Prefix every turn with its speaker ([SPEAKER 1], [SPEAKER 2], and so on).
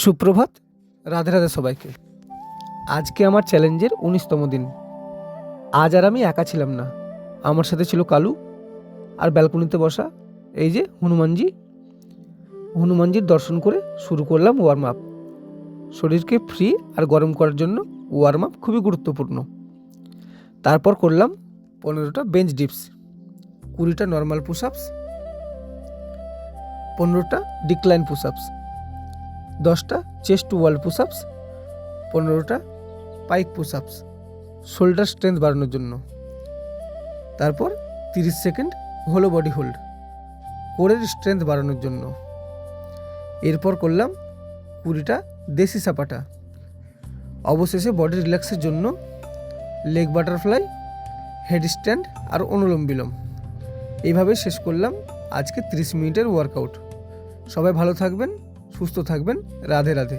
[SPEAKER 1] সুপ্রভাত, রাধে রাধে সবাইকে। আজকে আমার চ্যালেঞ্জের 19তম দিন। আজ আর আমি একা ছিলাম না, আমার সাথে ছিল কালু আর ব্যালকনিতে বসা এই যে হনুমানজির দর্শন করে শুরু করলাম ওয়ার্ম আপ। শরীরকে ফ্রি আর গরম করার জন্য ওয়ার্ম আপ খুবই গুরুত্বপূর্ণ। তারপর করলাম 15টা বেঞ্চ ডিপস, 20টা নর্মাল পুশ আপস, 15টা ডিক্লাইন পুশ আপস, 10টা chest to all push ups, 15টা Paik push আপস শোল্ডার স্ট্রেংথ বাড়ানোর জন্য। তারপর 30 সেকেন্ড হলো বডি হোল্ড কোরের স্ট্রেংথ বাড়ানোর জন্য। এরপর করলাম 20টা দেশি সাপাটা। অবশেষে বডি রিল্যাক্সের জন্য লেগ বাটারফ্লাই, হেড স্ট্যান্ড আর অনুলোম বিলোম। এইভাবে শেষ করলাম আজকে 30 মিনিটের ওয়ার্কআউট। সবাই ভালো থাকবেন, সুস্থ থাকবেন। রাধে রাধে।